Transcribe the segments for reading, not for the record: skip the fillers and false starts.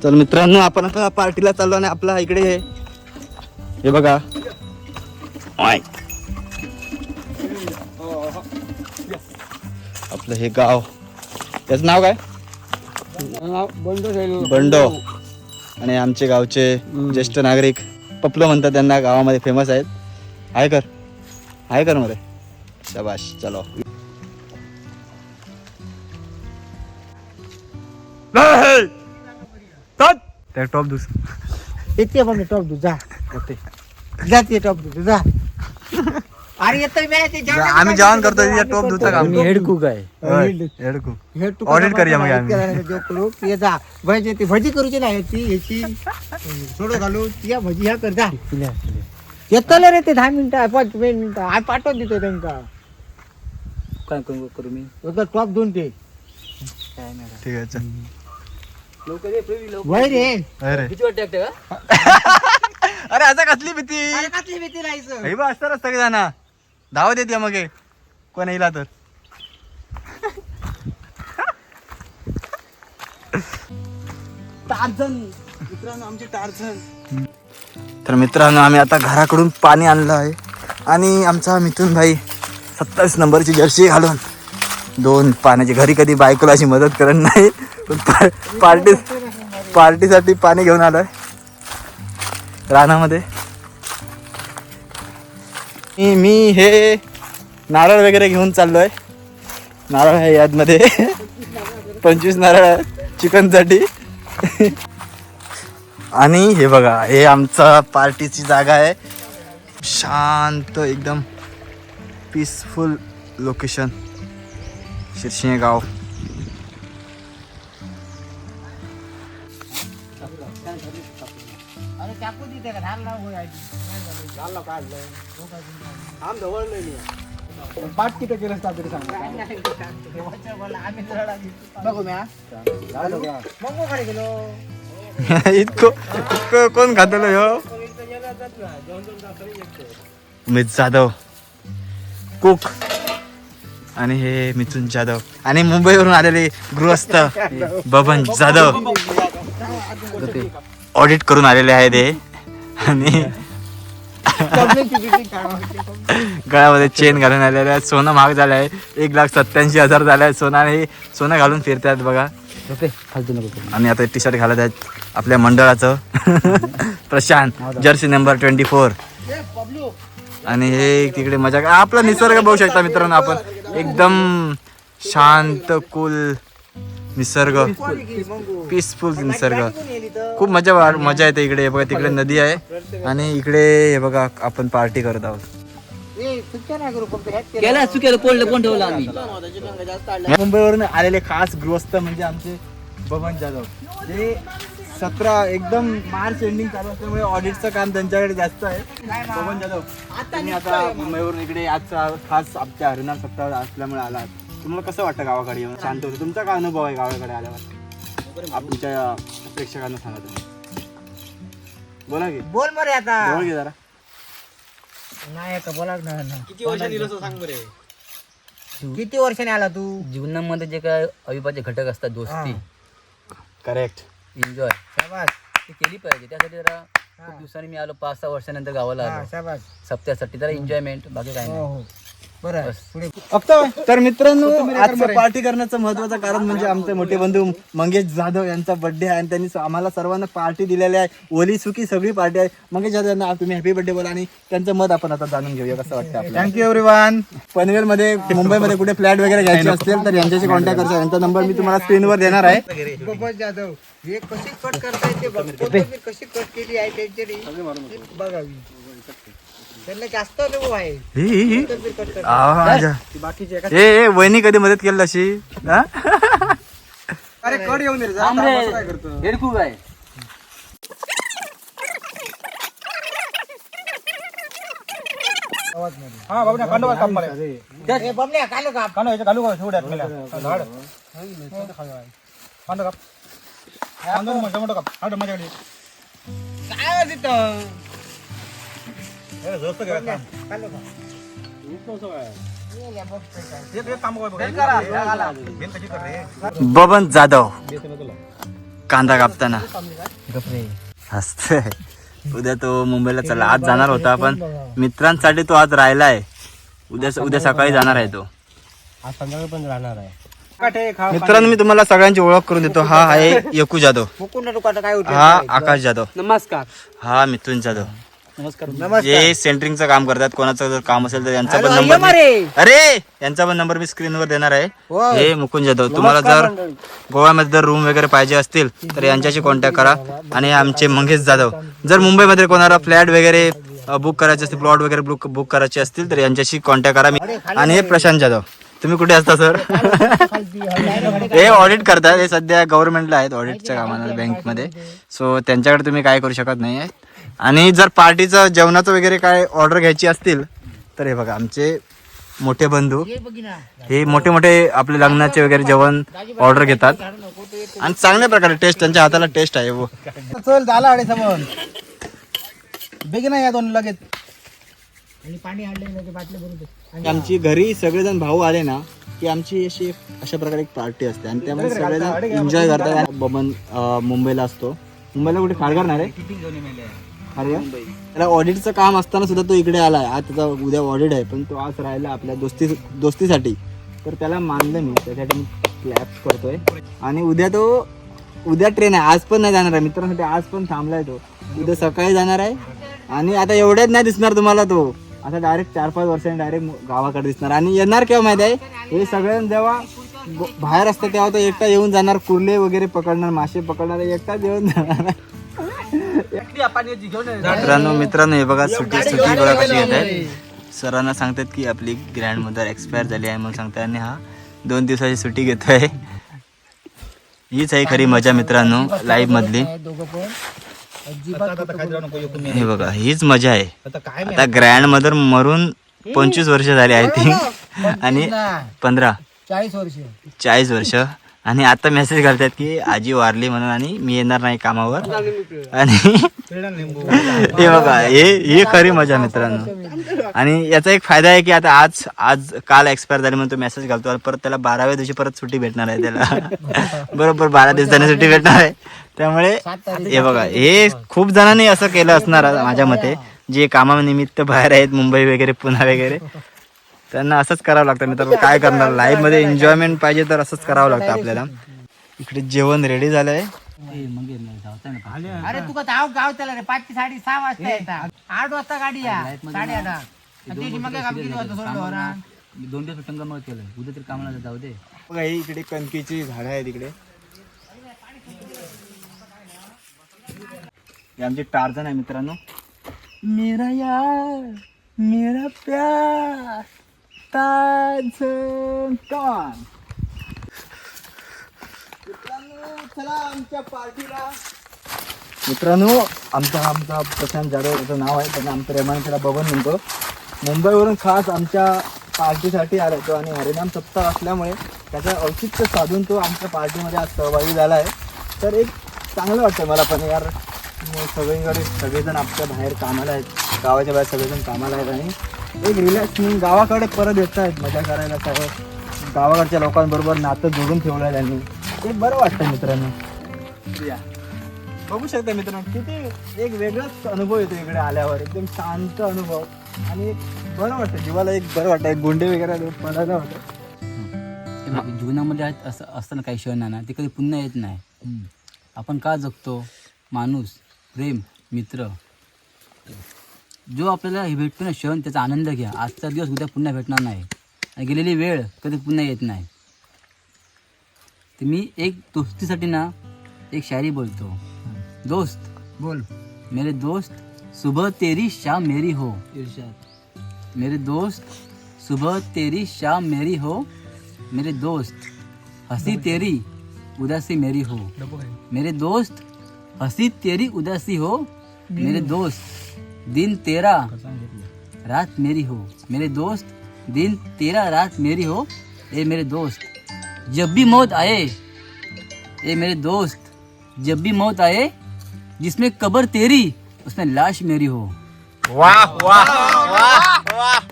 चल मित्रांनो, आपण आता पार्टीला चाललो आणि आपला इकडे हे बघा आपलं हे गाव, त्याचं नाव काय? बंडो. आणि आमचे गावचे ज्येष्ठ नागरिक पपलो म्हणतात त्यांना, गावामध्ये फेमस आहेत. हाय कर मध्ये शाबाश. चलो टॉप दुस येते पण टॉप दू जा जाते टॉप दू जा. अरे येतोय मी ते जेवण आम्ही जेवण करतो टॉप दुचा काम. हेड कुक आहे. हेड ऑडिट करूया मग आम्ही. जो करू ये जा भजी ती भजी करूची ना याची थोडं घालू या भजी ह्या कर जा. येतले रे ते 10 मिनिटं 5 मिनिटं आय पाठवून देतो त्यांना. काय करू मी? टॉप दोन ते ठीक आहे चल. लवकर ये प्रेमी लवकर. वय रे अरे किती वाटते का? अरे आता कसली भीती? अरे कसली भीती राहायचं. हे बा असतातच सगळे जण धावत येते मग हे. कोण येईल तर टार्झन मित्रांनो, आमचे टार्झन. तर मित्रांनो, आम्ही आता घराकडून पाणी आणलं आहे आणि आमचा मिथुन भाई 27 नंबरची जर्सी घालून 2 पाण्याची, घरी कधी बायकोला अशी मदत करत नाही पण पार्टीसाठी पाणी घेऊन आलोय रानामध्ये. मी हे नारळ वगैरे घेऊन चाललोय. नारळ आहे यादमध्ये 25 नारळ चिकनसाठी. आणि हे बघा, हे आमचा पार्टीची जागा आहे. शांत एकदम पीसफुल लोकेशन, शिरशिंगे गाव. अरे चाकू देते का धार लाव होय झालं काढलं आम जवळलं नाही. पाठ किती केलं असतं तरी सांग. आम्ही बघू म्या मग कडे गेलो. इतकं कोण खातलो ह्यो? उमेश जाधव कुक आणि हे मिथुन जाधव आणि मुंबईवरून आलेले गृहस्थ बबन जाधव ऑडिट करून आलेले आहे ते. आणि गळ्यामध्ये चेन घालून आलेले आहेत. सोनं महाग झालं आहे, 1,87,000 झालं आहे सोनं. आणि सोनं घालून फिरतात बघा. आणि आता टी शर्ट घालत आहेत आपल्या मंडळाचं प्रशांत, जर्सी नंबर 24. आणि हे तिकडे मजा, आपला निसर्ग बघू शकता मित्रांनो आपण. एकदम शांत कूल निसर्ग, पीसफुल निसर्ग. खूप मजा येते इकडे. हे बघा तिकडे नदी आहे आणि इकडे हे बघा आपण पार्टी करत आहोत. कोण ठेवलं आम्ही? मुंबईवरून आलेले खास गृहस्थ म्हणजे आमचे बबन जाधव. जे 17 एकदम मार्च एंडिंग चालू असल्यामुळे ऑडिटचं काम त्यांच्याकडे जास्त आहे. बबन जाधव तुम्ही आता मुंबईवरून इकडे आजचा खास आमच्या हरिनाम सप्ताह असल्यामुळे आलात. तुम्हाला कसं वाटतं गावाकडे येऊन? शांत होतं. तुमचा काय अनुभव आहे गावाकडे आल्यावर? आमच्या प्रेक्षकांना सांगा तुम्ही. बोला की. बोल मरे आता. जवळ घे जरा. नाही का बोला ना. किती वर्षांनी सांग बरे. किती वर्षाने आला तू? जीवनामध्ये जे काय अविभाज्य घटक असतात, दोस्ती, करेक्ट, एन्जॉय, शाबास ती केली पाहिजे. त्यासाठी जरा खूप दिवसांनी मी आलो, 5-6 वर्षानंतर गावाला आलो शाबास. सप्त्यासाठी. जरा एन्जॉयमेंट, बाकी काय नाही. बरं पुढे तर मित्रांनो, आजचं पार्टी करण्याचं महत्वाचं कारण म्हणजे आमचे मोठे बंधू मंगेश जाधव यांचा बर्थडे आहे आणि त्यांनी आम्हाला सर्वांना पार्टी दिलेली आहे. ओली सुकी सगळी पार्टी आहे. मंगेश जाधव यांना तुम्ही हॅपी बर्थडे बोला आणि त्यांचं मत आपण आता जाणून घेऊया कसं वाटतं आपल्याला. Thank you everyone. पनवेलमध्ये मुंबईमध्ये कुठे फ्लॅट वगैरे घ्यायचे असतील तर यांच्याशी कॉन्टॅक्ट करा. यांचा नंबर मी तुम्हाला स्क्रीनवर देणार आहे. बबन जाधव हे कशी कट करता येते बघतो. कशी कट केली आहे त्यांची बघावी. त्यांना जास्त अनुभव आहे. ए वहिनी कधी मदत केली अशी? अरे कट येऊन दे. हेड कुक आहे. हा बाबा कांडो काम मला. ए बबल्या कांडो काप. कांडो याच्या घालू का थोड्यात मला. झाड. कांडो काप. कांडो मोठा काप. हा माझ्याकडे. काय तिथं? अरे जोस्त घ्या. कांडो काप. बबन जाधव कांदा कापताना हसतोय. उद्या तो मुंबईला चला, आज जाणार होता पण मित्रांसाठी तो आज राहिलाय. उद्या सकाळी जाणार आहे तो. आज संध्याकाळी पण राहणार आहे. मित्रांनो मी तुम्हाला सगळ्यांची ओळख करून देतो. हा आहे यकू जाधव, हा आकाश जाधव, नमस्कार. हा मिथुन जाधव. नमस्कार. हे सेंटरिंगचं काम करतात. कोणाचं जर काम असेल तर यांचा पण नंबर अरे यांचा पण नंबर मी स्क्रीनवर देणार आहे. हे मुकुंद जाधव. तुम्हाला जर गोव्यामध्ये जर रूम वगैरे पाहिजे असतील तर यांच्याशी कॉन्टॅक्ट करा. आणि आमचे मंगेश जाधव, जर मुंबईमध्ये कोणाला फ्लॅट वगैरे बुक करायचे असतील, प्लॉट वगैरे बुक करायचे असतील तर यांच्याशी कॉन्टॅक्ट करा. आणि हे प्रशांत जाधव. तुम्ही कुठे असता सर? हे ऑडिट करतात. हे सध्या गव्हर्नमेंटला आहेत ऑडिटच्या कामाला बँकमध्ये. सो त्यांच्याकडे तुम्ही काय करू शकत नाही आहे. आणि जर पार्टीचं जेवणाचं वगैरे काय ऑर्डर घ्यायची असतील तर हे बघा आमचे मोठे बंधू, हे मोठे मोठे आपले लग्नाचे वगैरे जेवण ऑर्डर घेतात. आणि चांगल्या प्रकारे टेस्ट, त्यांच्या हाताला टेस्ट आहे. वो चल झाला अडे समोर बेगी नाही या दोन लगेच. आणि पाणी आणले बाटले भरून. आमची घरी सगळेजण भाऊ आले ना की आमची अशी अशा प्रकारे एक पार्टी असते आणि त्यामध्ये सगळेजण एन्जॉय करतात. बबन मुंबईला असतो. मुंबईला कुठे खारघर नाही रे, खारघर. त्याला ऑडिटचं काम असताना सुद्धा तो इकडे आलाय. आज त्याचा उद्या ऑडिट आहे पण तो आज राहिला आपल्या दोस्तीसाठी. तर त्याला मानलं मी, त्यासाठी मी क्लॅप करतोय. आणि उद्या ट्रेन आहे, आज पण नाही जाणार आहे मित्रांसाठी. आज पण थांबलाय तो, उद्या सकाळी जाणार आहे. आणि आता एवढ्याच नाही दिसणार तुम्हाला तो, आता डायरेक्ट 4-5 वर्षांनी डायरेक्ट गावाकडे दिसणार. आणि येणार केव्हा माहिती आहे, हे सगळ्यांना जेव्हा बाहेर असतं तेव्हा तो एकटा येऊन जाणार. कुर्ले वगैरे पकडणार, मासे पकडणार, एकटाच येऊन जाणार. मित्रांनो हे बघा सुट्टी बघा कशी येत आहे. सरांना सांगतात की आपली ग्रँड मदर एक्सपायर झाली आहे म्हणून सांगतात. आणि हा 2 दिवसाची सुट्टी घेतोय. हीच आहे खरी मजा मित्रांनो लाईव्ह मधली. हे बघा हीच मजा आहे. आता ग्रँड मदर मरून 25 वर्ष झाली आय थिंक. आणि 40 वर्ष. आणि आता मेसेज करतात की आजी वारली म्हणून आणि मी येणार नाही कामावर. आणि हे बघा हे खरी मजा मित्रांनो. आणि याचा एक फायदा आहे की आता आज काल एक्सपायर झाली म्हणून तो मेसेज घालतो आणि परत त्याला 12व्या दिवशी परत सुट्टी भेटणार आहे. त्याला बरोबर 12 दिवसांनी सुट्टी भेटणार आहे. त्यामुळे हे बघा हे खूप जणांनी असं केलं असणार माझ्या मते, जे कामानिमित्त बाहेर आहेत मुंबई वगैरे पुणे वगैरे. त्यांना असंच करावं लागतं मित्रांनो. काय करणार, लाईव्ह मध्ये एन्जॉयमेंट पाहिजे तर असंच करावं लागतं आपल्याला. इकडे जेवण रेडी झालंय. अरे तुका धाव गाव त्याला रे 5 ते 6:30 वाजता येतात. 8 वाजता गाडी या 8:30. मग काम किती वाजता सोडलं. 2 दिवस टंगमळ केलं, उद्या तरी कामाला जाऊ दे. बघा ही इकडे कणकीची झाडं आहेत. इकडे हे आमचे टार्झन आहे मित्रांनो. मेरा यार मेरा प्यार टार्झन. कॉन चला आमच्या पार्टीला. मित्रांनो आमचा प्रशांत जाधव याचं नाव आहे. त्यांना आमचं रेमान त्याला बबन म्हणतो. मुंबईवरून खास आमच्या पार्टीसाठी आला तो. आणि हरिनाम सप्ताह असल्यामुळे त्याचं औचित्य साधून तो आमच्या पार्टीमध्ये आज सहभागी झाला आहे. तर एक चांगलं वाटतं मला पण यार. सगळीकडे सगळेजण आपल्या बाहेर कामाला आहेत, गावाच्या बाहेर सगळेजण कामाला आहेत. आणि एक रिलॅक्स म्हणून गावाकडे परत येत आहेत मजा करायला. सगळं गावाकडच्या लोकांबरोबर नातं जोडून ठेवलं आहे त्यांनी. ते बरं वाटतं मित्रांनो. बघू शकता मित्रांनो किती एक वेगळाच अनुभव येतो इकडे आल्यावर. एकदम शांत अनुभव. आणि एक बरं वाटतं जीवाला, एक बरं वाटतं. एक गुंडे वगैरे पडायला होतं. जीवनामध्ये असं असताना काही क्षण ना ते कधी पुन्हा येत नाही. आपण का जगतो, माणूस, प्रेम, मित्र, जो आपल्याला हे भेटतो ना क्षण त्याचा आनंद घ्या. आजचा दिवस उद्या पुन्हा भेटणार नाही आणि गेलेली वेळ कधी पुन्हा येत नाही. तर मी एक दोस्तीसाठी ना एक शायरी बोलतो. दोस्त बोल. मेरे दोस्त सुबह तेरी शाम मेरी हो. मेरे दोस्त सुबह तेरी शाम मेरी हो. मेरे दोस्त हंसी तेरी उदासी मेरी हो. मेरे दोस्त हंसी तेरी उदासी हो. मेरे दोस्त दिन तेरा रात मेरी हो. मेरे दोस्त दिन तेरा रात मेरी हो. ए मेरे दोस्त जब भी मौत आए, ए मेरे दोस्त जब भी मौत आए, जिसमें कब्र तेरी उसमें लाश मेरी हो. वाह वाह वाह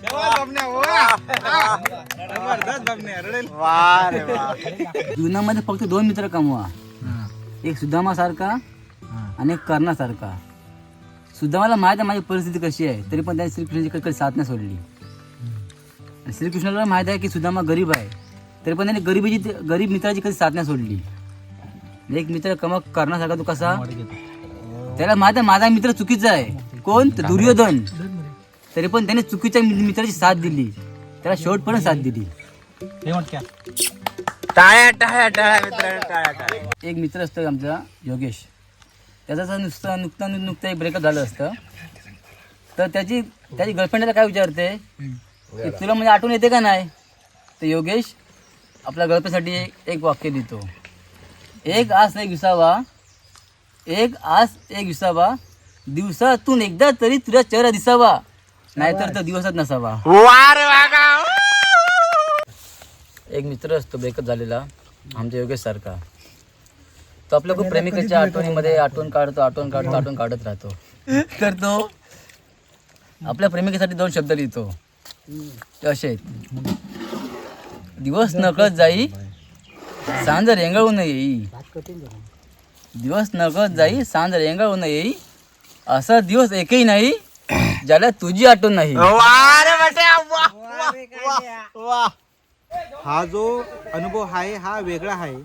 जीवनामध्ये फक्त 2 मित्र कमवा. एक सुदामासारखा आणि एक कर्णासारखा. सुदामाला माहीत आहे माझी परिस्थिती कशी आहे, तरी पण त्याने श्रीकृष्णाची कधी साथ नाही सोडली. आणि श्रीकृष्णाला माहीत आहे की सुदामा गरीब आहे, तरी पण त्याने गरीब मित्राची कधी साथ नाही सोडली. एक मित्र कर्णासारखा तू कसा, त्याला माहीत आहे माझा मित्र चुकीचा आहे, कोण तर दुर्योधन, तरी पण त्याने चुकीच्या मित्राची साथ दिली, त्याला शेवटपर्यंत साथ दिली. टाळ्या टाळ्या टाळ्या मित्रांनो, टाळ्या टाळ्या. एक मित्र असतो आमचा योगेश, त्याचा नुकतं एक ब्रेकअप झालं असतं, तर त्याची गर्लफ्रेंडला काय विचारते की तुला म्हणजे आठवण येते का नाही. तर योगेश आपल्या गर्लफ्रेंडसाठी एक वाक्य लिहितो, एक आस एक विसावा, दिवसातून एकदा तरी तुझा चेहरा दिसावा, नाहीतर तो दिवसात नसावा. एक मित्र असतो ब्रेकअप झालेला आमच्या योगेश सारखा, तो आपल्या खूप प्रेमिकेच्या आठवणीमध्ये आठवण काढत राहतो. तर तो आपल्या प्रेमिकेसाठी 2 शब्द लिहितो, ते असे आहेत, दिवस नकळत जाई सांज रेंगाळून येई, दिवस नकळत जाई सांज रेंगाळून येई, असा दिवस एकही नाही ज्याला तुझी आठवण नाही. हा जो अनुभव आहे हा वेगळा आहे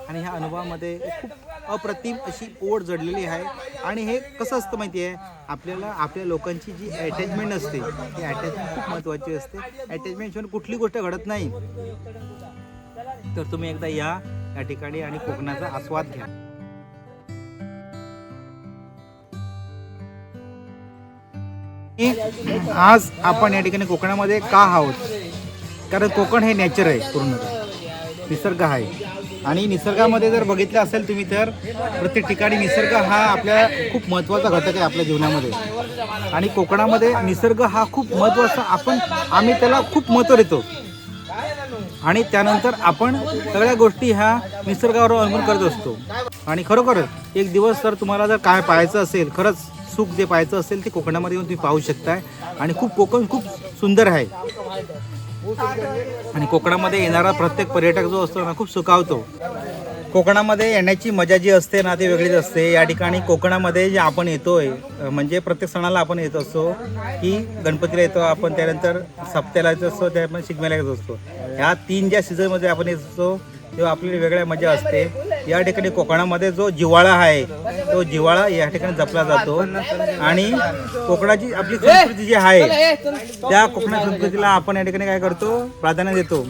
आणि ह्या अनुभवामध्ये खूप अप्रतिम अशी ओढ जडलेली आहे. आणि हे कसं असतं माहिती आहे, आपल्याला आपल्या लोकांची जी अटॅचमेंट असते ती अटॅचमेंट खूप महत्त्वाची असते. अटॅचमेंटशिवाय कुठली गोष्ट घडत नाही. तर तुम्ही एकदा या ठिकाणी आणि कोकणाचा आस्वाद घ्या. आज आपण या ठिकाणी कोकणामध्ये का आहोत, कारण कोकण हे नेचर आहे, पूर्णतः निसर्ग आहे. आणि निसर्गामध्ये जर बघितलं असेल तुम्ही तर प्रत्येक ठिकाणी निसर्ग हा आपल्या खूप महत्त्वाचा घटक आहे आपल्या जीवनामध्ये. आणि कोकणामध्ये निसर्ग हा खूप महत्त्वाचा, आम्ही त्याला खूप महत्त्व देतो. आणि त्यानंतर आपण सगळ्या गोष्टी ह्या निसर्गावर अवलंबून करत असतो. आणि खरोखरच एक दिवस जर तुम्हाला जर काय पाहायचं असेल, खरंच सुख जे पाहायचं असेल ते कोकणामध्ये येऊन तुम्ही पाहू शकताय. आणि कोकण खूप सुंदर आहे. आणि कोकणामध्ये येणारा प्रत्येक पर्यटक जो असतो ना खूप सुखावतो. कोकणामध्ये येण्याची मजा जी असते ना ती वेगळीच असते. या ठिकाणी कोकणामध्ये जे आपण येतोय म्हणजे प्रत्येक सणाला आपण येत असतो, की गणपतीला येतो आपण, त्यानंतर सप्त्याला येत असतो, त्या आपण शिगम्याला येत असतो. ह्या 3 ज्या सीझनमध्ये आपण येत असतो तेव्हा आपली वेगळ्या मजा असते. या ठिकाणी कोकणामध्ये जो जिव्हाळा आहे तो जिव्हाळा या ठिकाणी जपला जातो. आणि कोकणाची आपली संस्कृती जी आहे त्या कोकणा संस्कृतीला आपण या ठिकाणी काय करतो, प्राधान्य देतो.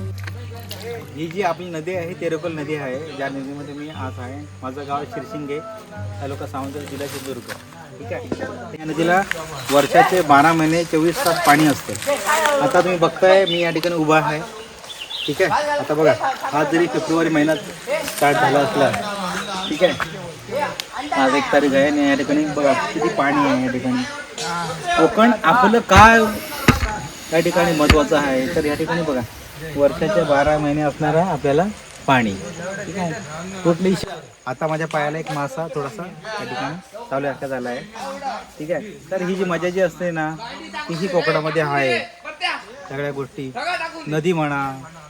ही जी आपली नदी आहे तेरेकोल नदी आहे, ज्या नदीमध्ये मी आज आहे. माझं गाव शिरशिंगे, तालुका सावंतवाडी, जिल्हा सिंधुदुर्ग. ठीक आहे. या नदीला वर्षाचे 12 महिने 24 तास पाणी असते. आता तुम्ही बघताय मी या ठिकाणी उभा आहे. ठीक आहे. आता बघा, हा जरी फेब्रुवारी महिन्यात स्टार्ट झाला असला, ठीक आहे, आज 1 तारीख आहे आणि या ठिकाणी बघा किती पाणी आहे. या ठिकाणी कोकण आपलं काय या ठिकाणी महत्त्वाचं आहे, तर या ठिकाणी बघा वर्षाचे 12 महिने असणारा आपल्याला पाणी. ठीक आहे. कुठली आता माझ्या पायाला एक मासा थोडासा या ठिकाणी चालू अटका झाला आहे. ठीक आहे. तर ही जी मजा जी असते ना तीही कोकणामध्ये आहे. सगळ्या गोष्टी, नदी म्हणा,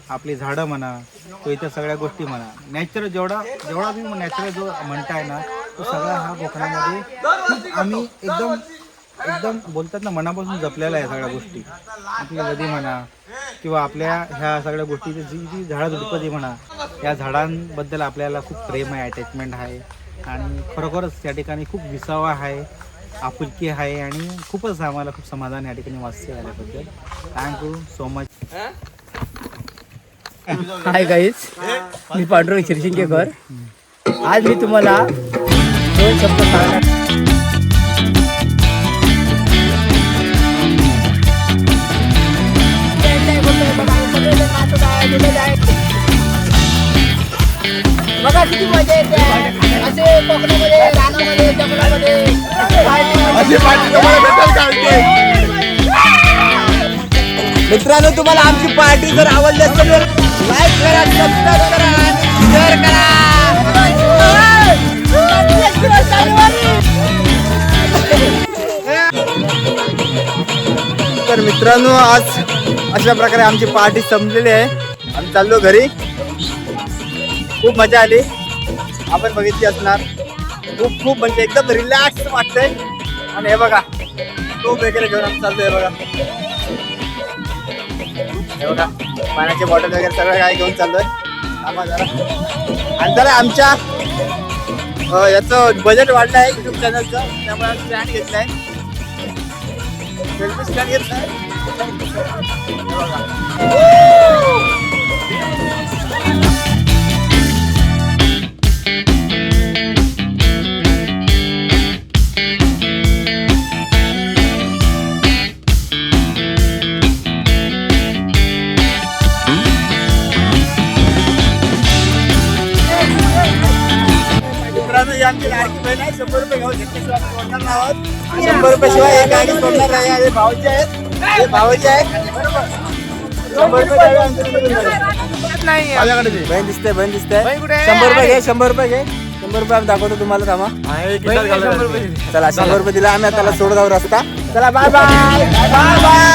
आपली झाडं म्हणा, तो इथं सगळ्या गोष्टी म्हणा, नॅचरल जेवढा तुम्ही नॅचरल जो म्हणताय ना तो सगळा हा कोकणामध्ये आम्ही एकदम बोलतात ना मनापासून जपलेला आहे. सगळ्या गोष्टी आपली नदी म्हणा किंवा आपल्या ह्या सगळ्या गोष्टी जी झाडं झुडपं जी म्हणा, या झाडांबद्दल आपल्याला खूप प्रेम आहे, अटॅचमेंट आहे. आणि खरोखरच या ठिकाणी खूप विसावा आहे, आपुलकी आहे आणि खूपच आम्हाला खूप समाधान या ठिकाणी वाचते आल्याबद्दल. Thank you so much. Hi guys, मी पांडुरंग शिरशिंगेकर. आज मी तुम्हाला 2 शब्द सांगणार. बघा किती मजा येते असे कोकणामध्ये, रानामध्ये, जंगलामध्ये अशी पार्टी तुम्हाला भेटेल का? मित्रांनो, तुम्हाला आमची पार्टी जर आवडली असेल तर लाईक करा, सबस्क्राईब करा आणि शेअर करा. तर मित्रांनो, आज अशा प्रकारे आमची पार्टी संपलेली आहे. आम्ही चाललो घरी. खूप मजा आली. आपण बघितली असणार. खूप खूप म्हणजे एकदम रिलॅक्स वाटतंय. आणि हे बघा खूप वगैरे घेऊन आम्ही चाललोय बघा. हे बघा पाण्याचे बॉटल वगैरे सगळं काय घेऊन चाललोय. थांबा जरा. आणि जरा आमच्या याचं बजेट वाढलं आहे युट्यूब चॅनलचं, त्यामुळे आम्ही स्टँड घेतलाय. सेल्फी स्टँड घेतलाय. हे बघा. मित्रांनो ही आमची लाडकी बहीण आहे. 100 रुपये घेऊन घेतल्याशिवाय आम्ही सोडणार नाही आहोत. 100 रुपये शिवाय एक गाडी सोडणार नाही. हे भाऊचे आहेत, हे भाऊचे आहेत. बरोबर 100 रुपये द्यावे आमच्याकडे माझ्याकडे दे. बहीण दिसते, बहीण दिसते. 100 रुपये घे, 100 रुपये घे. 100 रुपये आम्ही दाखवतो तुम्हाला. थांबा. चला 100 रुपये दिला आम्ही. त्याला सोडत आहोत रस्ता. चला बाय बाय बाय बाय.